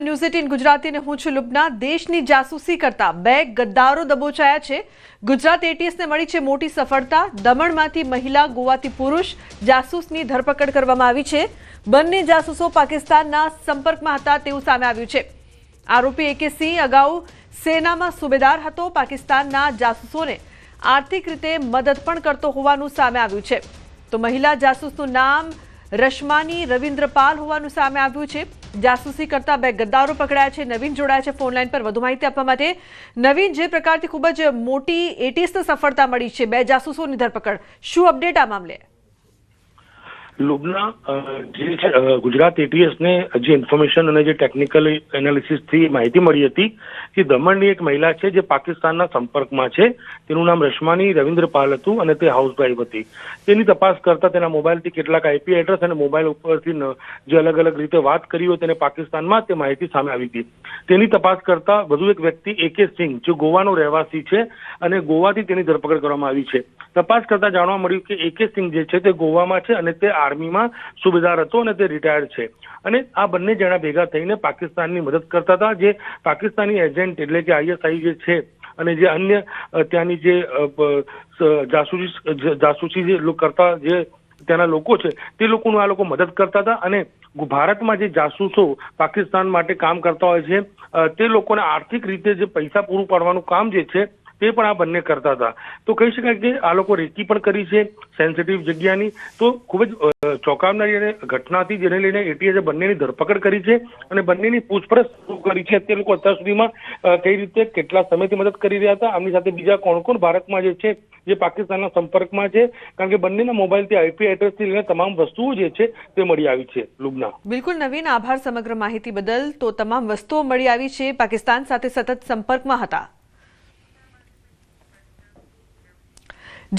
News 18 Gujarati ને હું છું લુબના। દેશની જાસૂસી કરતા બે ગદ્દારો દબોચાયા છે। ગુજરાત એટીએસને મળી છે મોટી સફળતા। દમણમાંથી મહિલા, ગોવાથી પુરુષ જાસૂસની ધરપકડ કરવામાં આવી છે। બંને જાસૂસો પાકિસ્તાનના સંપર્કમાં હતા તેવું સામે આવ્યું છે। આરોપી AK સિંહ અગાઉ સેનામાં સુબેદાર હતો। પાકિસ્તાનના જાસૂસોને આર્થિક રીતે મદદ પણ કરતો હોવાનું સામે આવ્યું છે। તો મહિલા જાસૂસનું નામ રશ્માની રવિન્દ્રપાલ હોવાનું સામે આવ્યું છે। જાસૂસી કરતા બે ગદ્દારો પકડાયા છે। નવીન જોડાયા છે ફોન લાઈન પર વધુ માહિતી આપવા માટે। નવીન, જે પ્રકારથી ખૂબ જ મોટી એટીએસને સફળતા મળી છે બે જાસૂસોની ધરપકડ, શું અપડેટ આ મામલે? લુબના જે છે ગુજરાત એટીએસને જે ઇન્ફોર્મેશન અને જે ટેકનિકલ એનાલિસિસથી માહિતી મળી હતી કે દમણની એક મહિલા છે જે પાકિસ્તાનના સંપર્કમાં છે। તેનું નામ રશ્માની રવિન્દ્રપાલ હતું અને તે હાઉસવાઇફ હતી। તેની તપાસ કરતા તેના મોબાઈલથી કેટલાક IP એડ્રેસ અને મોબાઈલ ઉપરથી જે અલગ અલગ રીતે વાત કરી હોય તેને પાકિસ્તાનમાં તે માહિતી સામે આવી હતી। તેની તપાસ કરતા વધુ એક વ્યક્તિ AK સિંહ જે ગોવાનો રહેવાસી છે અને ગોવાથી તેની ધરપકડ કરવામાં આવી છે। તપાસ કરતા જાણવા મળ્યું કે AK સિંહ જે છે તે ગોવામાં છે અને તે આર્મીમાં સુબેદાર હતો અને તે રિટાયર્ડ છે અને આ બંને જણા ભેગા થઈને પાકિસ્તાનની મદદ કરતા હતા। જે પાકિસ્તાની એજન્ટ એટલે કે ISI જે છે અને જે અન્ય ત્યાંની જે જાસૂસી જે કરતા જે ત્યાંના લોકો છે તે લોકોનું આ લોકો મદદ કરતા હતા અને ભારતમાં જે જાસૂસો પાકિસ્તાન માટે કામ કરતા હોય છે તે લોકોને આર્થિક રીતે જે પૈસા પૂરું પાડવાનું કામ જે છે તે પણ આ બંને કરતા હતા। તો કહી શકાય કે આ લોકો રેકી પણ કરી છે સેન્સિટિવ જગ્યાની। તો ખૂબ જ ચોંકાવનારી ઘટના હતી જેને લઈને એટીએસે બંનેની ધરપકડ કરી છે અને બંનેની પૂછપરછ શરૂ કરી છે। તે લોકો અત્યાર સુધીમાં કઈ રીતે કેટલા સમયથી મદદ કરી રહ્યા હતા, આમની સાથે બીજા કોણ કોણ ભારતમાં જે છે જે પાકિસ્તાનના સંપર્કમાં છે, કારણ કે બંનેના મોબાઈલથી IP એડ્રેસથી લઈને તમામ વસ્તુઓ જે છે તે મળી આવી છે। લુબના, બિલકુલ નવીન, આભાર સમગ્ર માહિતી બદલ। તો તમામ વસ્તુઓ મળી આવી છે, પાકિસ્તાન સાથે સતત સંપર્કમાં હતા।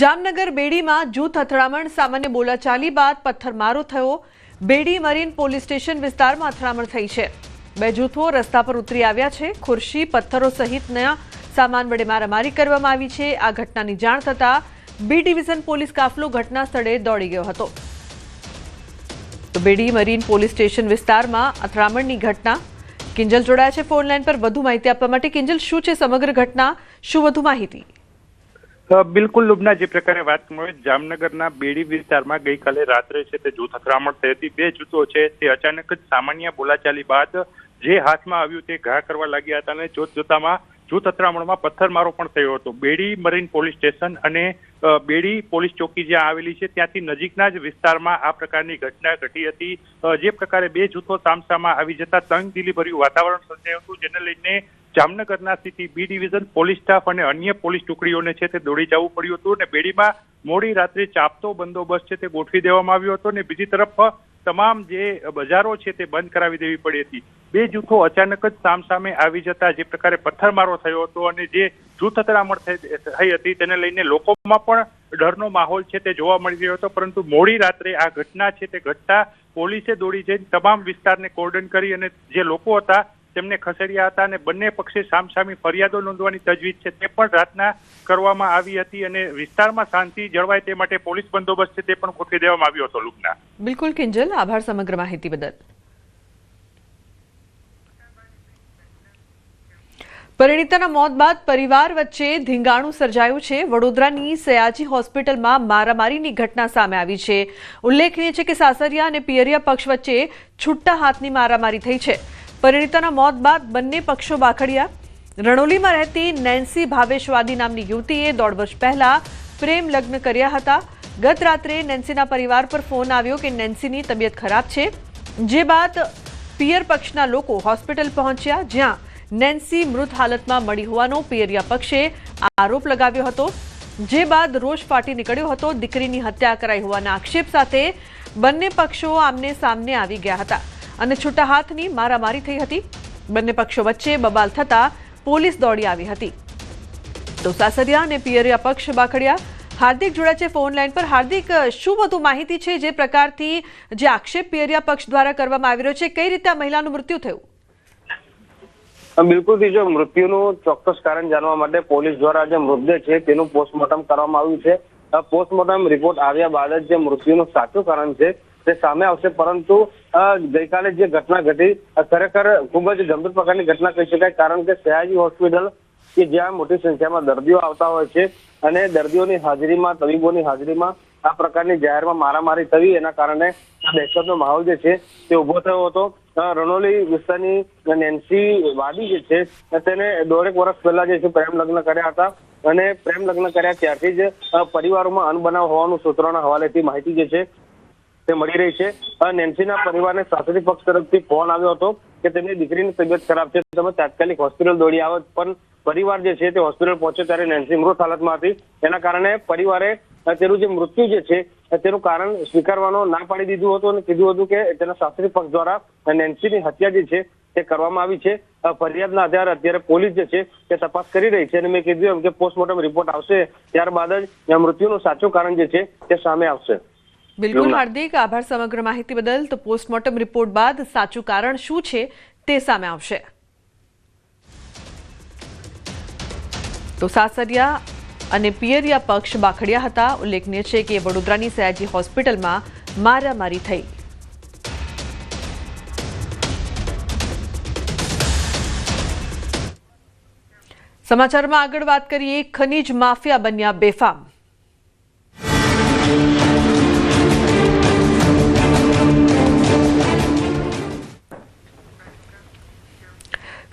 જામનગર બેડીમાં જૂથ અથડામણ, સામાન્ય બોલાચાલી બાદ પથ્થરમારો થયો। બેડી મરીન પોલીસ સ્ટેશન વિસ્તારમાં અથડામણ થઈ છે। બે જૂથો રસ્તા પર ઉતરી આવ્યા છે। ખુરશી, પથ્થરો સહિતના સામાન વડે મારામારી કરવામાં આવી છે। આ ઘટનાની જાણ થતાં B ડિવિઝન પોલીસ કાફલો ઘટના સ્થળે દોડી ગયો હતો। તો બેડી મરીન પોલીસ સ્ટેશન વિસ્તારમાં અથડામણની ઘટના। કિંજલ જોડાયા છે ફોન લાઈન પર વધુ માહિતી આપવા માટે। કિંજલ, શું છે સમગ્ર ઘટના, શું વધુ માહિતી? બિલકુલ લુબના, જે પ્રકારે વાત મળે જામનગરના બેડી વિસ્તારમાં ગઈકાલે રાત્રે છે તે જૂથ અથડામણ થઈ હતી। બે જૂથો છે તે અચાનક જ સામાન્ય બોલાચાલી બાદ જે હાથમાં આવ્યું તે ઘા કરવા લાગ્યા હતા અને જોતજોતામાં જૂથ અથડામણમાં પથ્થરમારો પણ થયો હતો। બેડી મરીન પોલીસ સ્ટેશન અને બેડી પોલીસ ચોકી જ્યાં આવેલી છે ત્યાંથી નજીકના જ વિસ્તારમાં આ પ્રકારની ઘટના ઘટી હતી। જે પ્રકારે બે જૂથો સામસામા આવી જતા તંગદિલીભર્યું વાતાવરણ સર્જાયું હતું, જેને લઈને જામનગરના city B division police staff અને અન્ય પોલીસ ટુકડીઓને છે તે દોડી જવું પડ્યું હતું અને બેડીમાં મોડી રાત્રે ચાંપતો બંદોબસ્ત છે તે ગોઠવી દેવામાં આવ્યો હતો અને બીજી તરફ તમામ જે બજારો છે તે બંધ કરાવી દેવી પડી હતી। બે જૂથો અચાનક જ સામસામે આવી જતા જે પ્રકારે પથ્થરમારો થયો હતો અને જે જૂથ અથડામણ થઈ હતી તેને લઈને લોકોમાં પણ ડરનો માહોલ છે તે જોવા મળી રહ્યો હતો, પરંતુ મોડી રાત્રે આ ઘટના છે તે ઘટતા પોલીસે દોડી જઈને તમામ વિસ્તારને કોર્ડન કરી અને જે લોકો હતા તેમને ખસેડ્યા હતા અને બંને પક્ષે સામસામી ફરિયાદો નોંધવાની તજવીજ છે તે પણ રાતના કરવામાં આવી હતી અને વિસ્તારમાં શાંતિ જળવાય તે માટે પોલીસ બંદોબસ્ત છે તે પણ ગોઠવી દેવામાં આવ્યો હતો। લુબના, બિલકુલ કિંજલ, આભાર સમગ્ર માહિતી બદલ। પરિણીતાના મોત બાદ પરિવાર વચ્ચે ધીંગાણું સર્જાયું છે। વડોદરાની સયાજી હોસ્પિટલમાં મારામારીની ઘટના સામે આવી છે। ઉલ્લેખનીય છે કે સાસરિયા અને પિયરિયા પક્ષ વચ્ચે છૂટા હાથની મારામારી થઈ છે। પરિણીતાના મોત બાદ બંને પક્ષો બાખડ્યા। રણોલીમાં રહેતી નેન્સી ભાવેશવાદી નામની યુવતીએ 1.5 વર્ષ પહેલા પ્રેમ લગ્ન કર્યા હતા। ગત રાત્રે નેન્સીના પરિવાર પર ફોન આવ્યો કે નેન્સીની તબિયત ખરાબ છે, જે બાદ પિયર પક્ષના લોકો હોસ્પિટલ પહોંચ્યા, જ્યાં નેન્સી મૃત હાલતમાં મળી હોવાનો પિયરિયા પક્ષે આરોપ લગાવ્યો હતો, જે બાદ રોષ ફાટી નીકળ્યો હતો। દીકરીની હત્યા કરાઈ હોવાના આક્ષેપ સાથે બંને પક્ષો આમને સામને આવી ગયા હતા અને છૂટા હાથની મારામારી થઈ હતી। બંને પક્ષો વચ્ચે બબાલ થતા પોલીસ દોડી આવી હતી। તો સાસરિયા અને પિયરિયા પક્ષ બાખડ્યા। હાર્દિક જોડાયા છે ફોન લાઈન પર। હાર્દિક, શું વધુ માહિતી છે જે પ્રકારથી જે આક્ષેપ પિયરિયા પક્ષ દ્વારા કરવામાં આવી રહ્યો છે, કઈ રીતે આ મહિલાનું મૃત્યુ થયું? બિલકુલ, જો મૃત્યુનું ચોક્કસ કારણ જાણવા માટે પોલીસ દ્વારા જે મૃતદેહ છે તેનું પોસ્ટમોર્ટમ કરવામાં આવ્યું છે। પોસ્ટમોર્ટમ રિપોર્ટ આવ્યા બાદ જ જે મૃત્યુનું સાચું કારણ છે તે સામે આવશે. પરંતુ ગઈકાલે જે ઘટના ઘટી ખરેખર ખૂબ જ ગંભીર પ્રકારની ઘટના કહી શકાય, કારણ કે સયાજી હોસ્પિટલ કે જ્યાં મોટી સંખ્યામાં દર્દીઓ આવતા હોય છે અને દર્દીઓની હાજરીમાં, તબીબોની હાજરીમાં આ પ્રકારની જાહેરમાં મારામારી થવી, એના કારણે દહેશતનો માહોલ જે છે તે ઉભો થયો હતો. રણોલી વિસ્તારની નેન્સી વાડી જે છે તેને 1.5 વર્ષ પહેલા જે છે પ્રેમ લગ્ન કર્યા હતા અને પ્રેમ લગ્ન કર્યા ત્યારથી જ પરિવારોમાં અનબનાવ હોવાનું સૂત્રોના હવાલેથી માહિતી જે છે તે મળી રહી છે. નેન્સીના પરિવારને સાસરી પક્ષ તરફથી ફોન આવ્યો હતો કે તેમની દીકરીની તબિયત ખરાબ છે, તમે તાત્કાલિક હોસ્પિટલ દોડી આવો, પણ પરિવાર જે છે તે હોસ્પિટલ પહોંચ્યો ત્યારે નેન્સી મૃત હાલતમાં હતી. એના કારણે પરિવારે તેનું જે મૃત્યુ જે છે તેનું કારણ સ્વીકારવાનો ના પાડી દીધું હતું અને કીધું હતું કે તેના સાસરી પક્ષ દ્વારા નેન્સીની હત્યા જે છે તે કરવામાં આવી છે. ફરિયાદના આધારે અત્યારે પોલીસ જે છે તે તપાસ કરી રહી છે અને મેં કીધું એમ કે પોસ્ટમોર્ટમ રિપોર્ટ આવશે ત્યારબાદ જ મૃત્યુનું સાચું કારણ જે છે તે સામે આવશે. બિલકુલ હાર્દિક, આભાર સમગ્ર માહિતી બદલ. તો પોસ્ટમોર્ટમ રિપોર્ટ બાદ સાચું કારણ શું છે તે સામે આવશે. તો સાસરિયા અને પિયરિયા પક્ષ બાખડ્યા હતા. ઉલ્લેખનીય છે કે વડોદરાની સયાજી હોસ્પિટલમાં મારામારી થઈ. સમાચારમાં આગળ વાત કરીએ. ખનીજ માફિયા બન્યા બેફામ.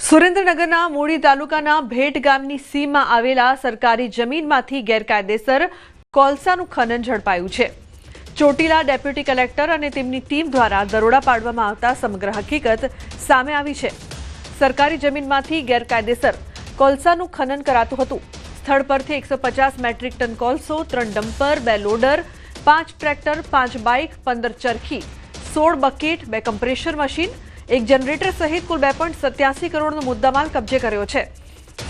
સુરેન્દ્રનગરના મૂળી તાલુકાના ભેટ ગામની સીમમાં આવેલા સરકારી જમીનમાંથી ગેરકાયદેસર કોલસાનું ખનન ઝડપાયું છે. ચોટીલા ડેપ્યુટી કલેક્ટર અને તેમની ટીમ દ્વારા દરોડા પાડવામાં આવતા સમગ્ર હકીકત સામે આવી છે. સરકારી જમીનમાંથી ગેરકાયદેસર કોલસાનું ખનન કરાતું હતું. સ્થળ પરથી 150 મેટ્રિક ટન કોલસો, 3 ડમ્પર, 2 લોડર, 5 ટ્રેક્ટર, 5 બાઇક, 15 ચરખી, 16 બકેટ, 2 કમ્પ્રેશર મશીન, 1 જનરેટર સહિત કુલ 2.87 કરોડનો મુદ્દામાલ કબજે કર્યો છે.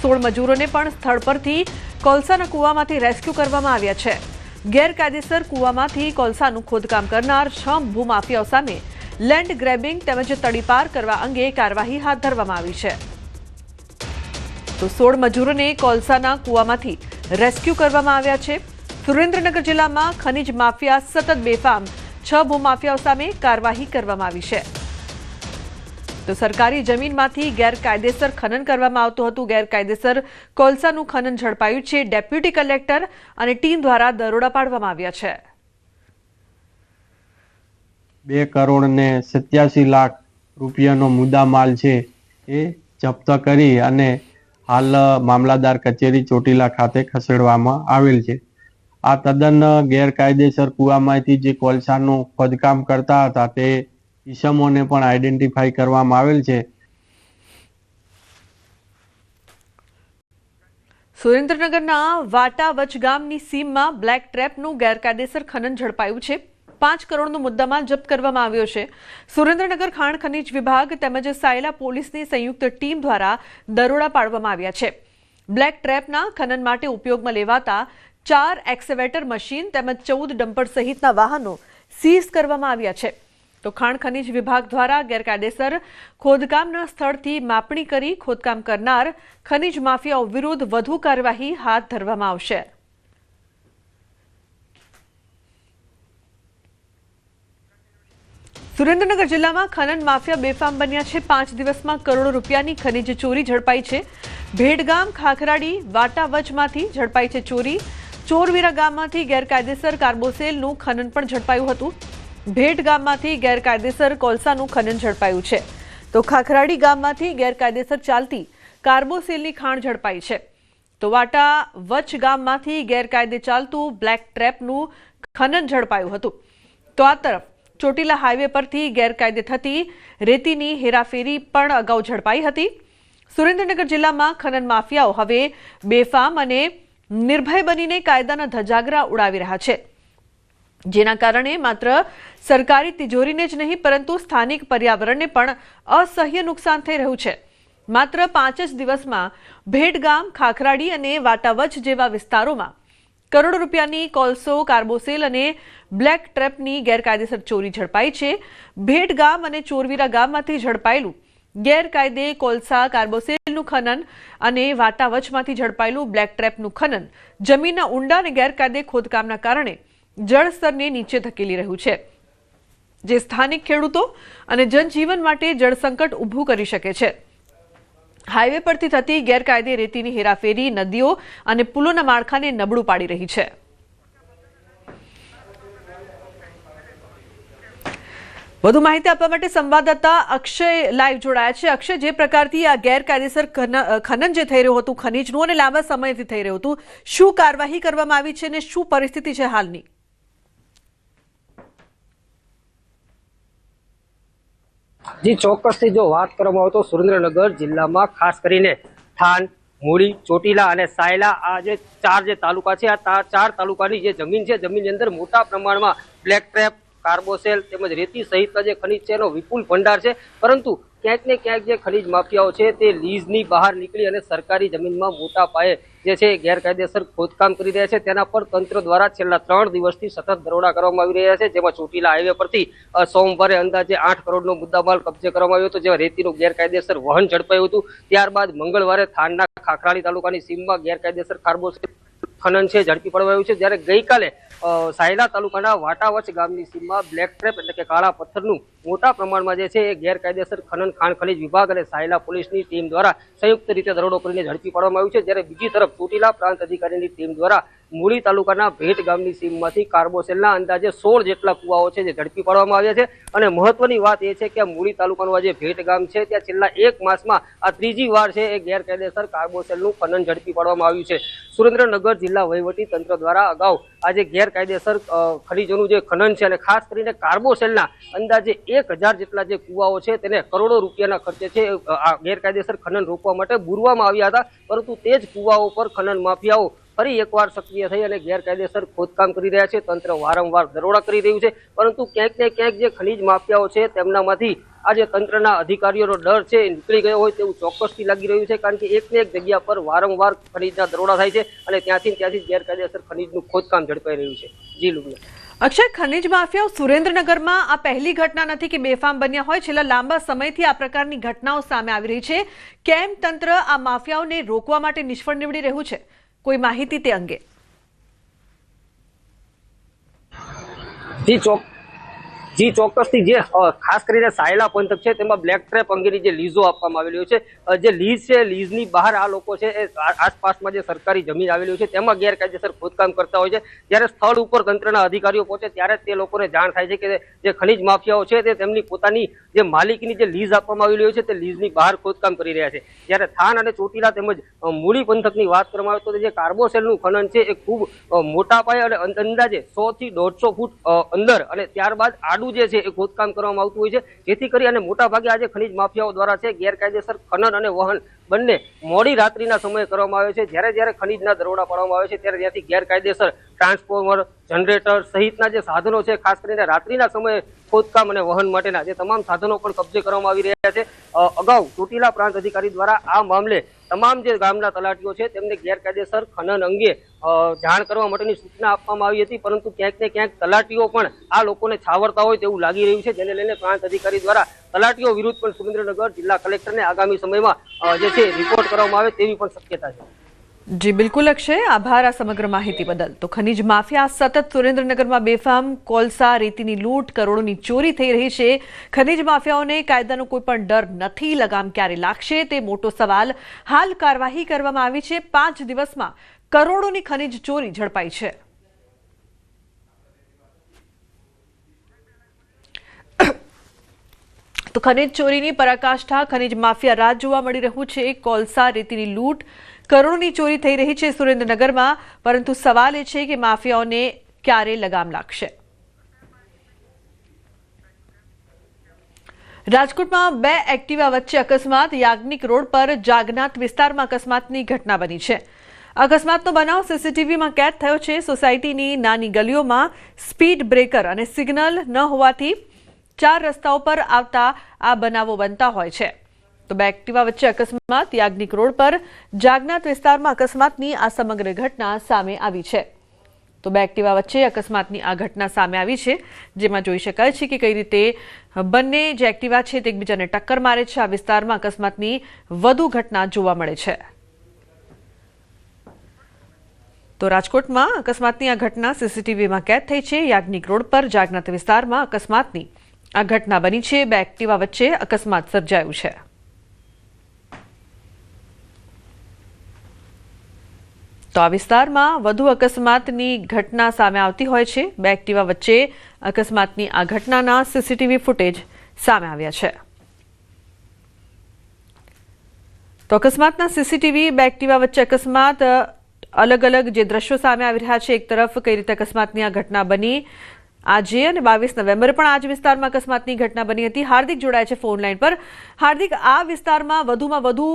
16 મજૂરોને પણ સ્થળ પરથી કોલસાના કૂવામાંથી રેસ્ક્યુ કરવામાં આવ્યા છે. ગેરકાયદેસર કૂવામાંથી કોલસાનું ખોદકામ કરનાર 6 ભૂમાફિયાઓ સામે લેન્ડ ગ્રેબિંગ તેમજ તડીપાર કરવા અંગે કાર્યવાહી હાથ ધરવામાં આવી છે. તો 16 મજૂરોને કોલસાના કૂવામાંથી રેસ્ક્યુ કરવામાં આવ્યા છે. સુરેન્દ્રનગર જિલ્લામાં ખનીજ માફિયા સતત બેફામ, 6 ભૂમાફિયાઓ સામે કાર્યવાહી કરવામાં આવી છે. તો સરકારી જમીનમાંથી ગેરકાયદેસર ખનન કરવામાં આવતું હતું. ગેરકાયદેસર કોલસાનું ખનન ઝડપાયું છે. ડેપ્યુટી કલેક્ટર અને ટીમ દ્વારા દરોડા પાડવામાં આવ્યા છે. 2 કરોડ ને 87 લાખ રૂપિયાનો મુદ્દામાલ છે એ જપ્ત કરી અને હાલ મામલાદાર કચેરી ચોટીલા ખાતે ખસેડવામાં આવેલ છે. આ તદ્દન ગેરકાયદેસર કૂવામાંથી જે કોલસાનું ખોદકામ કરતા હતા તે ઈસમોને પણ આઈડેન્ટિફાઈ કરવામાં આવેલ છે. સુરેન્દ્રનગરના વાટા વચ ગામની સીમમાં બ્લેક ટ્રેપનું ગેરકાયદેસર ખનન ઝડપાયું છે. 5 કરોડનો મુદ્દામાલ જપ્ત કરવામાં આવ્યો છે. સુરેન્દ્રનગર ખાણ ખનીજ વિભાગ તેમજ સાયલા પોલીસની સંયુક્ત ટીમ દ્વારા દરોડા પાડવામાં આવ્યા છે. બ્લેક ટ્રેપના ખનન માટે ઉપયોગમાં લેવાતા 4 એક્સકેવેટર મશીન તેમજ 14 ડમ્પર સહિતના વાહનો સીઝ કરવામાં આવ્યા છે. તો ખાણ ખનીજ વિભાગ દ્વારા ગેરકાયદેસર ખોદકામના સ્થળથી માપણી કરી ખોદકામ કરનાર ખનીજ માફિયાઓ વિરુદ્ધ વધુ કાર્યવાહી હાથ ધરવામાં આવશે. સુરેન્દ્રનગર જિલ્લામાં ખનન માફિયા બેફામ બન્યા છે. 5 દિવસમાં કરોડો રૂપિયાની ખનીજ ચોરી ઝડપાઈ છે. ભેડગામ, ખાખરાડી, વાટાવચમાંથી ઝડપાઈ છે ચોરી. ચોરવીરા ગામમાંથી ગેરકાયદેસર કાર્બોસેલનું ખનન પણ ઝડપાયું હતું. ભેટ ગામમાંથી ગેરકાયદેસર કોલસાનું ખનન ઝડપાયું છે. તો ખાખરાડી ગામમાંથી ગેરકાયદેસર ચાલતી કાર્બોસેલની ખાણ ઝડપાઈ છે. તો વાટા વચ ગામમાંથી ગેરકાયદે ચાલતું બ્લેક ટ્રેપનું ખનન ઝડપાયું હતું. તો આ તરફ ચોટીલા હાઈવે પરથી ગેરકાયદે થતી રેતીની હેરાફેરી પણ અગાઉ ઝડપાઈ હતી. સુરેન્દ્રનગર જિલ્લામાં ખનન માફિયાઓ હવે બેફામ અને નિર્ભય બનીને કાયદાના ધજાગરા ઉડાવી રહ્યા છે. જેના કારણે માત્ર સરકારી તિજોરીને જ નહીં પરંતુ સ્થાનિક પર્યાવરણને પણ અસહ્ય નુકસાન થઈ રહ્યું છે. માત્ર 5 જ દિવસમાં ભેટગામ, ખાખરાડી અને વાટાવચ જેવા વિસ્તારોમાં કરોડો રૂપિયાની કોલસો, કાર્બોસેલ અને બ્લેક ટ્રેપની ગેરકાયદેસર ચોરી ઝડપાઈ છે. ભેટગામ અને ચોરવીરા ગામમાંથી ઝડપાયેલું ગેરકાયદે કોલસા, કાર્બોસેલનું ખનન અને વાટાવચમાંથી ઝડપાયેલું બ્લેક ટ્રેપનું ખનન જમીનના ઊંડા અને ગેરકાયદે ખોદકામના કારણે જળસ્તરને નીચે ધકેલી રહ્યું છે. જે સ્થાનિક ખેડૂતો અને જનજીવન માટે જળસંકટ ઊભું કરી શકે છે. હાઈવે પરથી થતી ગેરકાયદે રેતીની હેરાફેરી નદીઓ અને પુલોના માળખાને નબળું પાડી રહી છે. વધુ માહિતી આપવા માટે સંવાદદાતા અક્ષય લાઈવ જોડાયા છે. અક્ષય, જે પ્રકારથી આ ગેરકાયદેસર ખનન જે થઈ રહ્યું હતું ખનીજનું અને લાંબા સમયથી થઈ રહ્યું હતું, શું કાર્યવાહી કરવામાં આવી છે અને શું પરિસ્થિતિ છે હાલની? જી, ચોક્કસથી જો વાત કરવામાં આવે તો સુરેન્દ્રનગર જિલ્લામાં ખાસ કરીને થાન, મૂળી, ચોટીલા અને સાયલા આ જે ચાર તાલુકા છે, આ ચાર તાલુકાની જે જમીન છે, જમીનની અંદર મોટા પ્રમાણમાં બ્લેક ટ્રેપ, કાર્બોસેલ તેમજ રેતી સહિતના જે ખનીજ છે એનો વિપુલ ભંડાર છે. પરંતુ ક્યાંક ને ક્યાંક જે ખનીજ માફિયાઓ છે તે લીઝની બહાર નીકળી અને સરકારી જમીનમાં મોટા પાયે જે છે ગેરકાયદેસર ખોદકામ કરી રહ્યા છે. તેના પર તંત્ર દ્વારા છેલ્લા 3 દિવસથી સતત દરોડા કરવામાં આવી રહ્યા છે, જેમાં ચોટીલા હાઈવે પરથી સોમવારે અંદાજે 8 કરોડનો મુદ્દામાલ કબજે કરવામાં આવ્યો હતો, જેમાં રેતીનું ગેરકાયદેસર વહન ઝડપાયું હતું. ત્યારબાદ મંગળવારે થાનના ખાખરાળી તાલુકાની સીમમાં ગેરકાયદેસર કાર્બોસેલ ખનન છે ઝડપી પડવાયું છે. જ્યારે ગઈકાલે સાયલા તાલુકાના વાટાવચ ગામની સીમમાં બ્લેક ટ્રેપ એટલે કે કાળા પથ્થરનું મોટા પ્રમાણમાં જે છે એ ગેરકાયદેસર ખનન ખાણ ખનીજ વિભાગ અને સાયલા પોલીસની ટીમ દ્વારા સંયુક્ત રીતે દરોડો કરીને ઝડપી પાડવામાં આવ્યું છે. જ્યારે બીજી તરફ ચોટીલા પ્રાંત અધિકારીની ટીમ દ્વારા મૂળી તાલુકાના ભેટ ગામની સીમમાંથી કાર્બોસેલના અંદાજે 16 જેટલા કુવાઓ છે જે ઝડપી પાડવામાં આવ્યા છે. અને મહત્વની વાત એ છે કે મૂળી તાલુકાનું આ જે ભેટ ગામ છે ત્યાં છેલ્લા 1 માસમાં આ ત્રીજી વાર છે એ ગેરકાયદેસર કાર્બોસેલનું ખનન ઝડપી પાડવામાં આવ્યું છે. સુરેન્દ્રનગર જિલ્લા વહીવટી તંત્ર દ્વારા અગાઉ આજે ગેરકાયદેસર ખનીજોનું જે ખનન છે અને ખાસ કરીને કાર્બોસેલના અંદાજે 1000 જેટલા જે કુવાઓ છે તેને કરોડો રૂપિયાના ખર્ચે છે આ ગેરકાયદેસર ખનન રોકવા માટે બુરવામાં આવ્યા હતા. પરંતુ તે જ કુવાઓ પર ખનન માફિયાઓ ફરી એકવાર સક્રિય થઈ અને ગેરકાયદેસર ખોદકામ કરી રહ્યા છે. તંત્ર વારંવાર દરોડા કરી રહ્યું છે, પરંતુ ક્યાંક ને ક્યાંક જે ખનીજ માફિયાઓ છે તેમનામાંથી આજે તંત્રના અધિકારીઓનો ડર છે એ નીકળી ગયો હોય તેવું ચોક્કસથી લાગી રહ્યું છે. કારણ કે એક ને એક જગ્યા પર વારંવાર ખનીજના દરોડા થાય છે અને ત્યાંથી ગેરકાયદેસર ખનીજનું ખોદકામ ઝડપાઈ રહ્યું છે. જી લુબના. અક્ષય, ખનીજ માફિયાઓ સુરેન્દ્રનગરમાં આ પહેલી ઘટના નથી કે બેફામ બન્યા હોય. છેલ્લા લાંબા સમયથી આ પ્રકારની ઘટનાઓ સામે આવી રહી છે. કેમ તંત્ર આ માફિયાઓને રોકવા માટે નિષ્ફળ નીવડી રહ્યું છે? કોઈ માહિતી તે અંગે? જી ચોક્કસથી જે ખાસ કરીને સાયલા પંથક છે તેમાં બ્લેક ટ્રેપ અંગેની જે લીઝો આપવામાં આવેલી છે, જે લીઝ છે લીઝની બહાર આ લોકો છે એ આસપાસમાં જે સરકારી જમીન આવેલી છે તેમાં ગેરકાયદેસર ખોદકામ કરતા હોય છે. જ્યારે સ્થળ ઉપર તંત્રના અધિકારીઓ પહોંચે ત્યારે તે લોકોને જાણ થાય છે કે જે ખનીજ માફિયાઓ છે તે તેમની પોતાની જે માલિકીની જે લીઝ આપવામાં આવેલી હોય છે તે લીઝની બહાર ખોદકામ કરી રહ્યા છે. જ્યારે થાન અને ચોટીલા તેમજ મૂળી પંથકની વાત કરવામાં આવે તો જે કાર્બોસેલનું ખનન છે એ ખૂબ મોટા પાયે અને અંદાજે 100 થી 150 ફૂટ અંદર અને ત્યારબાદ આડું જે છે એ ખોદકામ કરવામાં આવતું હોય છે, જેથી કરી અને મોટા ભાગે આજે ખનીજ માફિયાઓ દ્વારા છે ગેરકાયદેસર ખનન અને વહન બંને મોડી રાત્રિના સમયે કરવામાં આવે છે. જ્યારે ખનીજના દરોડા પાડવામાં આવે છે ત્યારે ત્યાંથી ગેરકાયદેસર ટ્રાન્સફોર્મર, જનરેટર સહિતના જે સાધનો છે ખાસ કરીને રાત્રિના સમયે ખોદકામ અને વહન માટેના જે તમામ સાધનો પણ કબજે કરવામાં આવી રહ્યા છે. અગાઉ ચોટીલા પ્રાંત અધિકારી દ્વારા આ મામલે તમામ જે ગામના તલાટીઓ છે તેમને ગેરકાયદેસર ખનન અંગે જાણ કરવા માટેની સૂચના આપવામાં આવી હતી, પરંતુ ક્યાંક ને ક્યાંક તલાટીઓ પણ આ લોકોને છાવરતા હોય તેવું લાગી રહ્યું છે, જેને લઈને પ્રાંત અધિકારી દ્વારા તલાટીઓ વિરુદ્ધ પણ સુરેન્દ્રનગર જિલ્લા કલેક્ટરને આગામી સમયમાં જે છે રિપોર્ટ કરવામાં આવે તેવી પણ શક્યતા છે. જી બિલકુલ અક્ષય, આભાર આ સમગ્ર માહિતી બદલ. તો ખનીજ માફિયા સતત સુરેન્દ્રનગરમાં બેફામ, કોલસા, રેતીની લૂંટ, કરોડોની ચોરી થઈ રહી છે. ખનીજ માફિયાઓને કાયદાનો કોઈ પણ ડર નથી. લગામ ક્યારે લાગશે તે મોટો સવાલ. હાલ કાર્યવાહી કરવામાં આવી છે. 5 દિવસમાં કરોડોની ખનીજ ચોરી ઝડપાઈ છે. તો ખનીજ ચોરીની પરાકાષ્ઠા, ખનીજ માફિયા રાજ જોવા મળી રહ્યું છે. કોલસા, રેતીની લૂંટ, કરોડોની ચોરી થઈ રહી છે સુરેન્દ્રનગરમાં, પરંતુ સવાલ એ છે કે માફિયાઓને ક્યારે લગામ લાગશે. રાજકોટમાં 2 એક્ટિવા વચ્ચે અકસ્માત. યાજ્ઞિક રોડ પર જાગનાથ વિસ્તારમાં અકસ્માતની ઘટના બની છે. અકસ્માતનો બનાવ સીસીટીવીમાં કેદ થયો છે. સોસાયટીની નાની ગલીઓમાં સ્પીડ બ્રેકર અને સિગ્નલ ન હોવાથી 4 રસ્તાઓ પર આવતા આ બનાવો બનતા હોય છે. તો 2 એક્ટિવા વચ્ચે અકસ્માત. યાજ્ઞિક રોડ પર જાગનાથ વિસ્તારમાં અકસ્માતની આ સમગ્ર ઘટના સામે આવી છે. તો 2 એક્ટિવા વચ્ચે અકસ્માતની આ ઘટના સામે આવી છે, જેમાં જોઈ શકાય છે કે કઈ રીતે બંને જે એક્ટિવા છે તે એકબીજાને ટક્કર મારે છે. આ વિસ્તારમાં અકસ્માતની વધુ ઘટના જોવા મળે છે. તો રાજકોટમાં અકસ્માતની આ ઘટના સીસીટીવીમાં કેદ થઈ છે. યાજ્ઞિક રોડ પર જાગનાથ વિસ્તારમાં અકસ્માતની આ ઘટના બની છે. 2 એક્ટિવા વચ્ચે અકસ્માત સર્જાયું છે. તો આ વિસ્તારમાં વધુ અકસ્માતની ઘટના સામે આવતી હોય છે. 2 એક્ટિવા વચ્ચે અકસ્માતની આ ઘટનાના સીસીટીવી ફૂટેજ સામે આવ્યા છે. તો અકસ્માતના સીસીટીવી 2 એક્ટિવા વચ્ચે અકસ્માત અલગ અલગ જે દ્રશ્યો સામે આવી રહ્યા છે. એક તરફ કઈ રીતે અકસ્માતની આ ઘટના બની આજે અને 22 નવેમ્બરે પણ આ જ વિસ્તારમાં અકસ્માતની ઘટના બની હતી. હાર્દિક જોડાય છે ફોન લાઈન પર. હાર્દિક, આ વિસ્તારમાં વધુમાં વધુ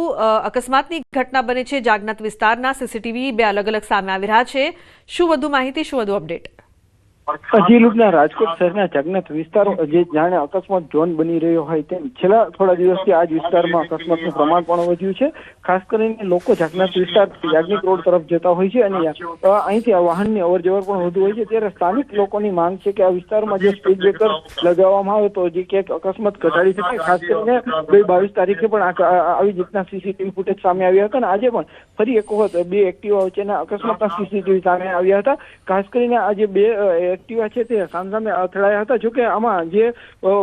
અકસ્માતની ઘટના બને છે. જાગનાથ વિસ્તારના સીસીટીવી 2 અલગ અલગ સામે આવી રહ્યા છે. શું વધુ માહિતી, શું વધુ અપડેટ? હજી લૂંટના રાજકોટ શહેરના જગન્નાથ વિસ્તાર જે જાણે અકસ્માત ઝોન બની રહ્યો હોય તેમ છેલ્લા થોડા દિવસથી આ જ વિસ્તારમાં અકસ્માતનું પ્રમાણ પણ વધ્યું છે. ખાસ કરીને લોકો જગન્નાથ વિસ્તાર યાજ્ઞિક રોડ તરફ જતા હોય છે અને અહીંથી વાહનની અવરજવર પણ વધુ હોય છે. ત્યારે સ્થાનિક લોકોની માંગ છે કે આ વિસ્તારમાં જે સ્પીડ બ્રેકર લગાવવામાં આવે તો જે ક્યાંક અકસ્માત ઘટાડી શકાય. ખાસ કરીને 22 તારીખે પણ આવી રીતના સીસીટીવી ફૂટેજ સામે આવ્યા હતા અને આજે પણ ફરી એક વખત 2 એક્ટિવા વચ્ચેના અકસ્માતના સીસીટીવી સામે આવ્યા હતા. ખાસ કરીને આજે 2 એક્ટિવા છે તે સામસામે અથડાયા હતા. જોકે આમાં જે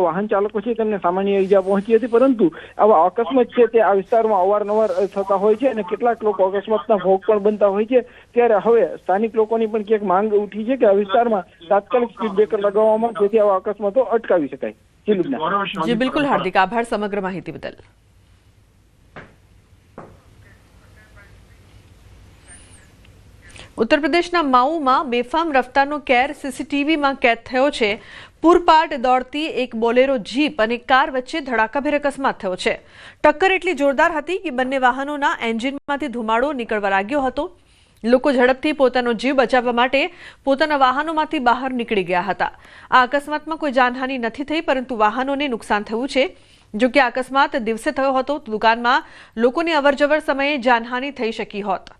વાહન ચાલકો છે તેમને સામાન્ય ઈજા પહોંચી હતી, પરંતુ આવા અકસ્માત છે તે આ વિસ્તારમાં અવારનવાર થતા હોય છે અને કેટલાક લોકો અકસ્માતના ભોગ પણ બનતા હોય છે. ત્યારે હવે સ્થાનિક લોકોની પણ ક્યાંક માંગ ઉઠી છે કે આ વિસ્તારમાં તાત્કાલિક સ્પીડ બ્રેકર લગાવવામાં જેથી આવા અકસ્માતો અટકાવી શકાય. જી બિલકુલ હાર્દિક, આભાર સમગ્ર માહિતી બદલ. ઉત્તર પ્રદેશના માઉમાં બેફામ રફતારનો કેર સીસીટીવીમાં કેદ થયો છે. પૂરપાટ દોડતી એક બોલેરો જીપ અને કાર વચ્ચે ધડાકાભેર અકસ્માત થયો છે. ટક્કર એટલી જોરદાર હતી કે બંને વાહનોના એન્જિનમાંથી ધુમાડો નીકળવા લાગ્યો હતો. લોકો ઝડપથી પોતાનો જીવ બચાવવા માટે પોતાના વાહનોમાંથી બહાર નીકળી ગયા હતા. આ અકસ્માતમાં કોઈ જાનહાનિ નથી થઈ, પરંતુ વાહનોને નુકસાન થયું છે. જો કે અકસ્માત દિવસે થયો હતો તો દુકાનમાં લોકોની અવરજવર સમયે જાનહાનિ થઈ શકી હોત.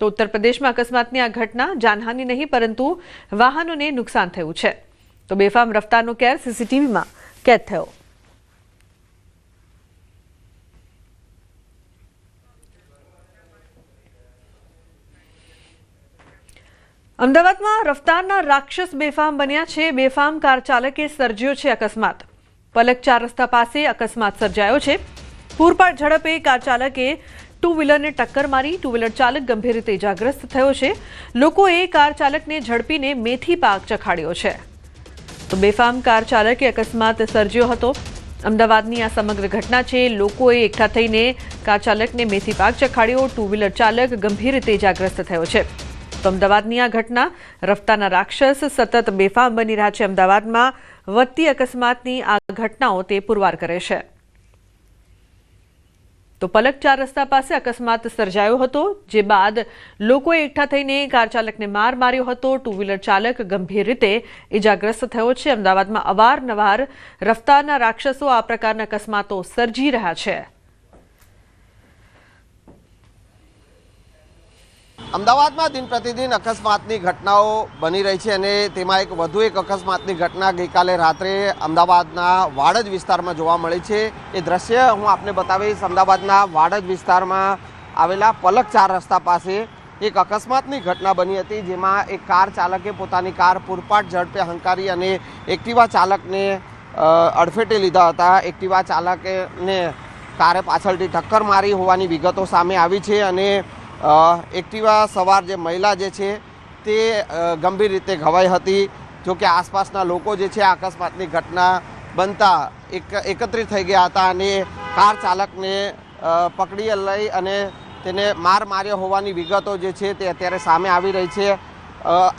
તો ઉત્તર પ્રદેશમાં અકસ્માતની આ ઘટના જાનહાનિ નહીં પરંતુ વાહનોને નુકસાન થયું છે. તો બેફામ રફતારનો કેર સીસીટીવીમાં કેદ થયો. અમદાવાદમાં રફતારના રાક્ષસ બેફામ બન્યા છે. બેફામ કાર ચાલકે સર્જ્યો છે અકસ્માત. પલક 4 રસ્તા પાસે અકસ્માત સર્જાયો છે. પૂરપાટ ઝડપે કાર ચાલકે 2 વ્હીલરને ટક્કર મારી. 2 વ્હીલર ચાલક ગંભીર રીતે ઇજાગ્રસ્ત થયો છે. લોકોએ કાર ચાલકને ઝડપીને મેથી પાક ચખાડ્યો છે. તો બેફામ કાર ચાલકે અકસ્માત સર્જ્યો હતો. અમદાવાદની આ સમગ્ર ઘટના છે. લોકોએ એકઠા થઈને કાર ચાલકને મેથી પાક ચખાડ્યો. 2 વ્હીલર ચાલક ગંભીર રીતે ઇજાગ્રસ્ત થયો છે. તો અમદાવાદની આ ઘટના રફતારના રાક્ષસ સતત બેફામ બની રહ્યા છે. અમદાવાદમાં વધતી અકસ્માતની આ ઘટનાઓ તે પુરવાર કરે છે. તો પલક 4 રસ્તા પાસે અકસ્માત સર્જાયો હતો, જે બાદ લોકોએ એકઠા થઈને કાર ચાલકને માર માર્યો હતો. 2 વ્હીલર ચાલક ગંભીર રીતે ઇજાગ્રસ્ત થયો છે. અમદાવાદમાં અવારનવાર રફતારના રાક્ષસો આ પ્રકારના અકસ્માતો સર્જી રહ્યા છે. અમદાવાદમાં દિન પ્રતિદિન અકસ્માતની ઘટનાઓ બની રહી છે અને તેમાં વધુ એક અકસ્માતની ઘટના ગઈકાલે રાત્રે અમદાવાદના વાડજ વિસ્તારમાં જોવા મળી છે. એ દ્રશ્ય હું આપને બતાવીશ. અમદાવાદના વાડજ વિસ્તારમાં આવેલા પલક 4 રસ્તા પાસે એક અકસ્માતની ઘટના બની હતી, જેમાં એક કાર ચાલકે પોતાની કાર પૂરપાટ ઝડપે હંકારી અને એક્ટિવા ચાલકને અડફેટે લીધા હતા. એક્ટિવા ચાલકને કારે પાછળથી ટક્કર મારી હોવાની વિગતો સામે આવી છે અને એક્ટિવા સવાર જે મહિલા જે છે તે ગંભીર રીતે ઘવાઈ હતી. જોકે આસપાસના લોકો જે છે આ અકસ્માતની ઘટના બનતા એકત્રિત થઈ ગયા હતા અને કાર ચાલકને પકડી લઈ અને તેને માર માર્યો હોવાની વિગતો જે છે તે અત્યારે સામે આવી રહી છે.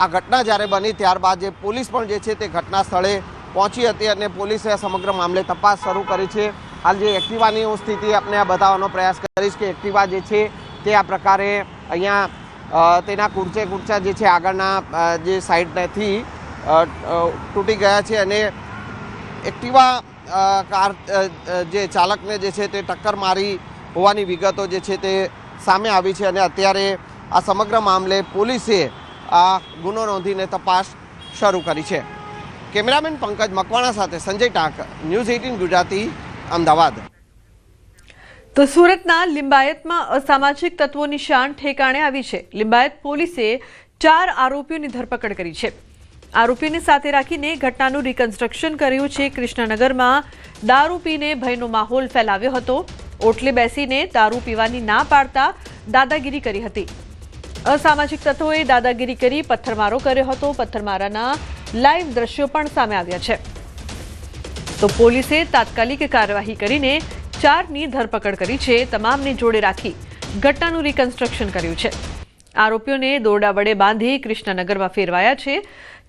આ ઘટના જ્યારે બની ત્યારબાદ જે પોલીસ પણ જે છે તે ઘટના સ્થળે પહોંચી હતી અને પોલીસે સમગ્ર મામલે તપાસ શરૂ કરી છે. હાલ જે એક્ટિવાની હું સ્થિતિ આપને બતાવવાનો પ્રયાસ કરીશ કે એક્ટિવા જે છે તે આ પ્રકારે અહીંયા તેના કુરચા જે છે આગળના જે સાઈડથી તૂટી ગયા છે અને એક્ટિવા કાર જે ચાલકને જે છે તે ટક્કર મારી હોવાની વિગતો જે છે તે સામે આવી છે અને અત્યારે આ સમગ્ર મામલે પોલીસે આ ગુનો નોંધીને તપાસ શરૂ કરી છે. કેમેરામેન પંકજ મકવાણા સાથે સંજય ટાંક, ન્યૂઝ 18 ગુજરાતી, અમદાવાદ. તો સુરતના લિંબાયતમાં અસામાજિક તત્વોની શાન ઠેકાણે આવી છે. લિંબાયત પોલીસે 4 આરોપીઓની ધરપકડ કરી છે. આરોપીઓને સાથે રાખીને ઘટનાનું રિકન્સ્ટ્રક્શન કર્યું છે। કૃષ્ણનગરમાં દારૂ પીને ભયનો માહોલ ફેલાવ્યો હતો। ઓટલે બેસીને દારૂ પીવાની ના પાડતા દાદાગીરી કરી હતી। અસામાજિક તત્વોએ દાદાગીરી કરી પથ્થરમારો કર્યો હતો। પથ્થરમારાના લાઈવ દ્રશ્યો પણ સામે આવ્યા છે। તો પોલીસે તાત્કાલિક કાર્યવાહી કરીને 4ની ધરપકડ કરી છે। તમામને જોડે રાખી ઘટનાનું રિકન્સ્ટ્રક્શન કર્યું છે। આરોપીઓને દોરડા વડે બાંધી કૃષ્ણનગરમાં ફેરવાયા છે।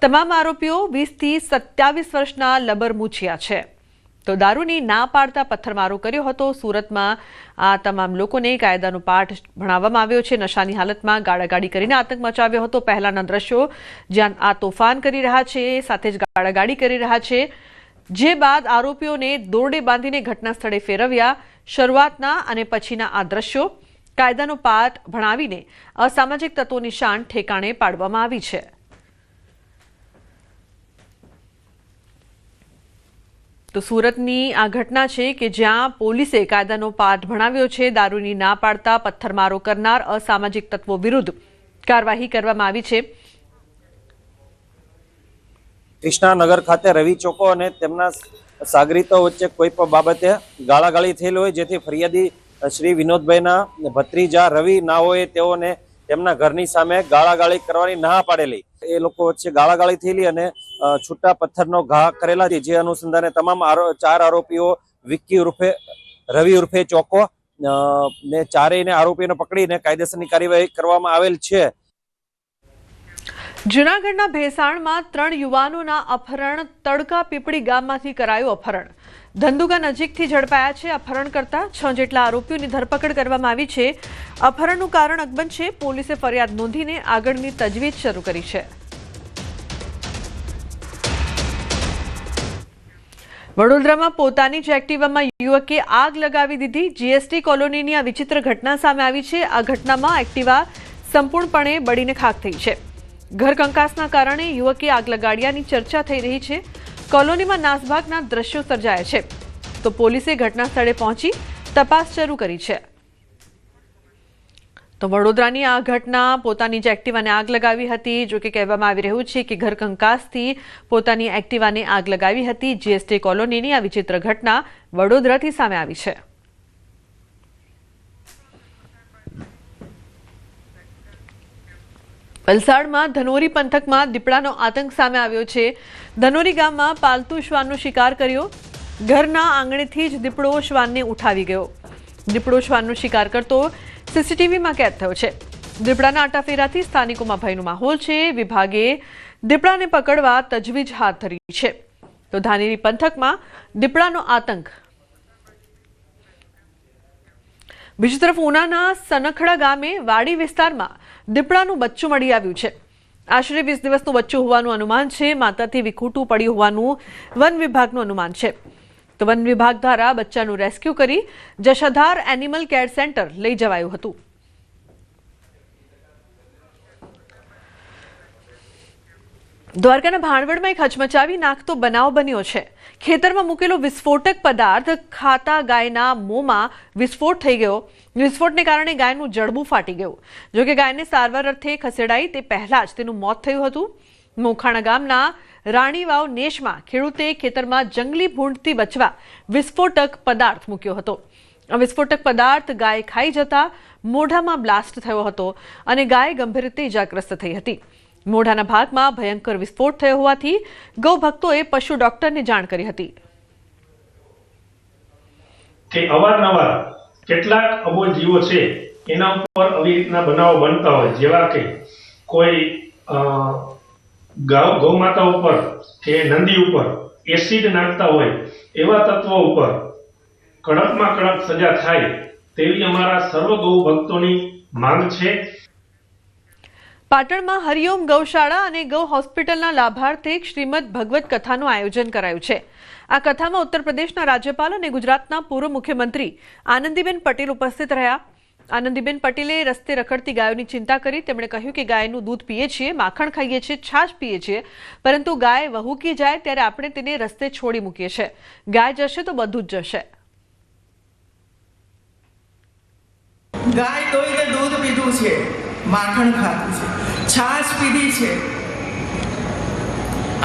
તમામ આરોપીઓ 20 થી 27 વર્ષના લબરમૂછિયા છે। તો દારૂની ના પાડતા પથ્થરમારો કર્યો હતો। સુરતમાં આ તમામ લોકોને કાયદાનો પાઠ ભણાવવામાં આવ્યો છે। નશાની હાલતમાં ગાળાગાડી કરીને આતંક મચાવ્યો હતો। પહેલાના દ્રશ્યો જ્યાં આ તોફાન કરી રહ્યા છે, સાથે જ ગાળાગાડી કરી રહ્યા છે, જે બાદ આરોપીઓને દોરડે બાંધીને ઘટના સ્થળે ફેરવ્યા। શરૂઆતના અને પછીના આ દ્રશ્યો કાયદાનો પાઠ ભણાવીને અસામાજિક તત્વોની શાન ઠેકાણે પાડવામાં આવી છે। તો સુરતની આ ઘટના છે કે જ્યાં પોલીસે કાયદાનો પાઠ ભણાવ્યો છે। દારૂની ના પાડતા પથ્થરમારો કરનાર અસામાજિક તત્વો વિરુદ્ધ કાર્યવાહી કરવામાં આવી છે। કૃષ્ણાનગર ખાતે રવિ ચોકો અને તેમના સાગરીતો વચ્ચે કોઈ પણ બાબતે ગાળાગાળી થયેલી હોય, જેથી ફરિયાદી શ્રી વિનોદભાઈના ભત્રીજા રવિ ના હોય તેઓને તેમના ઘરની સામે ગાળાગાળી કરવાની ના પાડેલી। એ લોકો વચ્ચે ગાળાગાળી થયેલી અને છૂટા પથ્થરનો ઘા કરેલા છે, જે અનુસંધાને તમામ 4 આરોપીઓ વિક્કી ઉર્ફે રવિ ઉર્ફે ચોકો ને ચારેયને આરોપીઓને પકડીને કાયદેસરની કાર્યવાહી કરવામાં આવેલ છે। જૂનાગઢના ભેસાણમાં 3 યુવાનોના અપહરણ। તડકા પીપળી ગામમાંથી કરાયું અપહરણ। ધંધુકા નજીકથી ઝડપાયા છે અપહરણ કરતા 6 જેટલા આરોપીઓની ધરપકડ કરવામાં આવી છે। અપહરણનું કારણ અકબંધ છે। પોલીસે ફરિયાદ નોંધીને આગળની તજવીજ શરૂ કરી છે। વડોદરામાં પોતાની જ એક્ટિવામાં યુવકે આગ લગાવી દીધી। જીએસટી કોલોનીની આ વિચિત્ર ઘટના સામે આવી છે। આ ઘટનામાં એક્ટિવા સંપૂર્ણપણે બળીને ખાખ થઈ છે। ઘર કંકાસના કારણે યુવકે આગ લગાડ્યાની ચર્ચા થઈ રહી છે। કોલોનીમાં નાસભાગના દ્રશ્યો સર્જાયા છે। તો પોલીસે ઘટના સ્થળે પહોંચી તપાસ શરૂ કરી છે। તો વડોદરાની આ ઘટના પોતાની જ એક્ટિવાને આગ લગાવી હતી। જો કે કહેવામાં આવી રહ્યું છે કે ઘર કંકાસથી પોતાની એક્ટિવાને આગ લગાવી હતી। જીએસટી કોલોનીની આ વિચિત્ર ઘટના વડોદરાથી સામે આવી છે। વલસાડમાં ધનોરી પંથકમાં દીપડાનો આતંક સામે આવ્યો છે। ધનોરી ગામમાં પાલતુ શ્વાનનો શિકાર કર્યો। ઘરના આંગણેથી જ દીપડો શ્વાનને ઉઠાવી ગયો। દીપડો શ્વાનનો શિકાર કરતો સીસીટીવીમાં કેદ થયો છે। દીપડાના આટાફેરાથી સ્થાનિકોમાં ભયનો માહોલ છે। વિભાગે દીપડાને પકડવા તજવીજ હાથ ધરી છે। તો ધાનેરી પંથકમાં દીપડાનો આતંક। બીજી તરફ ઉનાના સનખડા ગામે વાડી વિસ્તારમાં દીપડાનું બચ્ચું મળી આવ્યું છે। આશરે 20 દિવસનું બચ્ચું હોવાનું અનુમાન છે। માતાથી વિખૂટું પડ્યું હોવાનું વન વિભાગનું અનુમાન છે। તો વન વિભાગ દ્વારા બચ્ચાનું રેસ્ક્યુ કરી જશાધાર એનિમલ કેર સેન્ટર લઈ જવાયું હતું। દ્વારકાના ભાણવડમાં એક હચમચાવી નાખતો બનાવ બન્યો છે। ખેતરમાં મૂકેલો વિસ્ફોટક પદાર્થ ખાતા ગાયના મોંમાં વિસ્ફોટ થઈ ગયો। વિસ્ફોટને કારણે ગાયનું જડબું ફાટી ગયું। જોકે ગાયને સારવાર અર્થે ખસેડાઈ તે પહેલા જ તેનું મોત થયું હતું। મોખાણા ગામના રાણીવાવ નેશમાં ખેડૂતે ખેતરમાં જંગલી ભૂંડથી બચવા વિસ્ફોટક પદાર્થ મૂક્યો હતો। આ વિસ્ફોટક પદાર્થ ગાય ખાઈ જતા મોઢામાં બ્લાસ્ટ થયો હતો અને ગાય ગંભીર રીતે ઇજાગ્રસ્ત થઈ હતી। મોઢાના ભાગમાં ભયંકર વિસ્ફોટ થયો હોવાથી ગૌભક્તોએ પશુ ડોક્ટરને જાણ કરી હતી। કે અવારનવાર કેટલાક અબોલ જીવો છે એના ઉપર આવી રીતના બનાવો બનતા હોય, જેવા કે કોઈ ગૌ માતા ઉપર કે નંદી ઉપર એસિડ નાખતા હોય, એવા તત્વો ઉપર કડકમાં કડક સજા થાય તેવી અમારા સર્વ ગૌ ભક્તોની માંગ છે। પાટણમાં હરિઓમ ગૌશાળા અને ગૌ હોસ્પિટલના લાભાર્થે શ્રીમદ ભગવત કથાનું આયોજન કરાયું છે। આ કથામાં ઉત્તર પ્રદેશના રાજ્યપાલ અને ગુજરાતના પૂર્વ મુખ્યમંત્રી આનંદીબેન પટેલ ઉપસ્થિત રહ્યા। આનંદીબેન પટેલે રસ્તે રખડતી ગાયોની ચિંતા કરી। તેમણે કહ્યું કે ગાયનું દૂધ પીએ છીએ, માખણ ખાઈએ છીએ, છાશ પીએ છીએ, પરંતુ ગાય વહુકી જાય ત્યારે આપણે તેને રસ્તે છોડી મૂકીએ છીએ। ગાય જશે તો બધું જ જશે। ગાય દોઈને દૂધ પીધું છે, માખણ ખાધું છે, છાશ પીધી છે,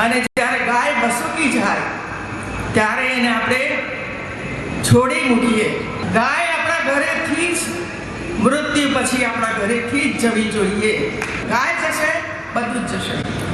અને જ્યારે ગાય બસુકી જાય ત્યારે એને આપણે છોડી મૂકીએ. ગાય આપણા ઘરેથી જ મૃત્યુ પછી આપણા ઘરેથી જ જવી જોઈએ. ગાય જશે, બધું જ જશે.